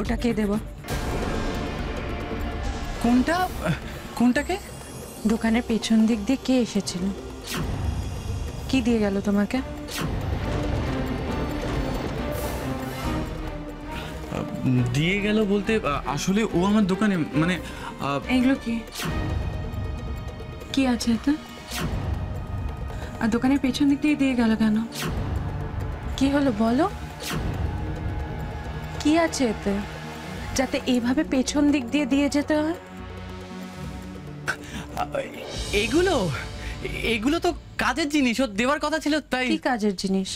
ওটা কে দেব? কোনটা? কোনটাকে? দোকানের পেছন দিক দিয়ে কে এসেছিল? কি দিয়ে গেল তোমাকে? দিয়ে গেল বলতে আসলে ও আমার দোকানে মানে এগুলো কি কি আছে এতে? আর দোকানের পেছন দিক দিয়ে গেল কেন? কি হলো বলো? কি আছে এতে যাতে এইভাবে পেছন দিক দিয়ে যেতে হয়? এগুলো এগুলো তো কাজের জিনিস, ও দেওয়ার কথা ছিল তাই। কি কাজের জিনিস?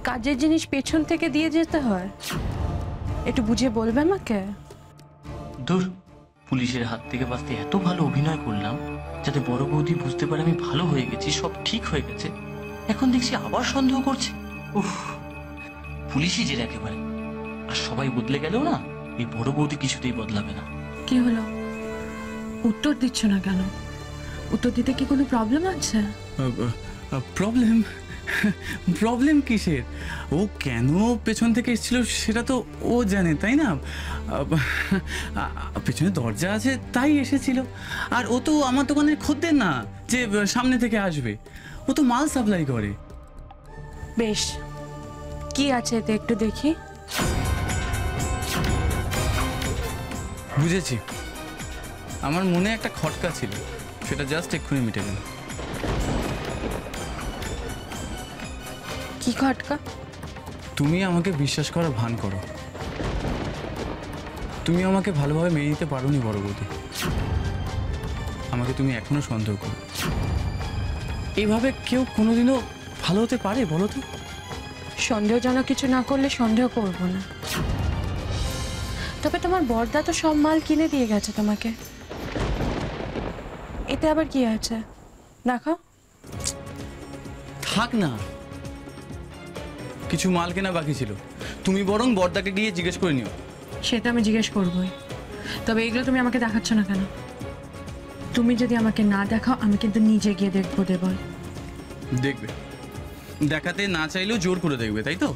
কাজের জিনিস পেছন থেকে দিয়ে যেতে হয়? একটু বুঝিয়ে বলবে আমাকে? দূর, পুলিশের হাত থেকে বাঁচতে এত ভালো অভিনয় করলাম যাতে বড় বৌদি বুঝতে পারে আমি ভালো হয়ে গেছি, সব ঠিক হয়ে গেছে। এখন দেখছি আবার সন্দেহ করছে। উফ, পুলিশই যে একেবারে। আর সবাই বদলে গেলেও না, এই বড় বৌদি কিছুতেই বদলাবে না। কি হলো? উত্তর দিচ্ছ না কেন? উত্তর দিতে কি কোনো প্রবলেম আছে? প্রবলেম? প্রবলেম কিসের? ও কেন পেছন থেকে এসেছিল সেটা তো ও জানে, তাই না? পেছনে দরজা আছে তাই এসেছিল। আর ও তো আমার দোকানের খদ্দের না যে সামনে থেকে আসবে, ও তো মাল সাপ্লাই করে। বেশ, কি আছে এতে একটু দেখি। বুঝেছি, আমার মনে একটা খটকা ছিল, সেটা জাস্ট এক্ষুনি মিটে গেল। কি খটকা? তুমি আমাকে বিশ্বাস করার ভান করো। তুমি আমাকে ভালোভাবে মেনে নিতে পারোনি বড় বৌদি। আমাকে তুমি এখনো সন্দেহ করো। এভাবে কেউ কোনোদিনও ভালো হতে পারে বলো তো? সন্দেহজনক কিছু না করলে সন্দেহ করব না। তবে তোমার বড়দা তো সব মাল কিনে দিয়ে গেছে তোমাকে, এতে আবার কি আছে? দেখো। থাক না, কিছু মাল কেনা বাকি ছিল, তুমি বরং বড়দাকে গিয়ে জিজ্ঞেস করে নিও। সেটা আমি জিজ্ঞেস করবোই, তবে এগুলো তুমি আমাকে দেখাচ্ছ না কেন? তুমি যদি আমাকে না দেখাও আমি কিন্তু নিজে গিয়ে দেখবো দেবল। দেখবে, দেখাতে না চাইলেও জোর করে দেখবে, তাই তো?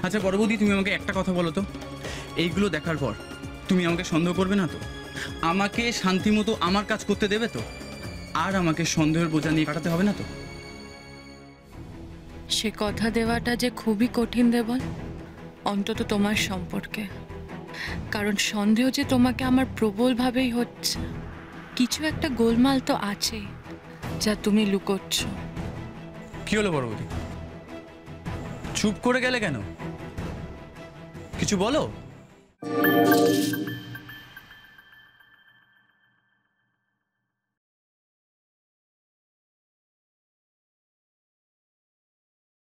আচ্ছা বড় বৌদি, তুমি আমাকে একটা কথা বলো তো, এইগুলো দেখার পর তুমি আমাকে সন্দেহ করবে না তো? আমাকে শান্তি মতো আমার কাজ করতে দেবে তো? আর আমাকে সন্দেহের বোঝা নিয়ে কাটাতে হবে না তো? সে কথা দেওয়াটা যে খুবই কঠিন দেবল, অন্তত তোমার সম্পর্কে। কারণ সন্দেহ যে তোমাকে আমার প্রবলভাবেই হচ্ছে। কিছু একটা গোলমাল তো আছে যা তুমি লুকোচ্ছ। কি হলো বড় বৌদি, চুপ করে গেলে কেন? কিছু বলো।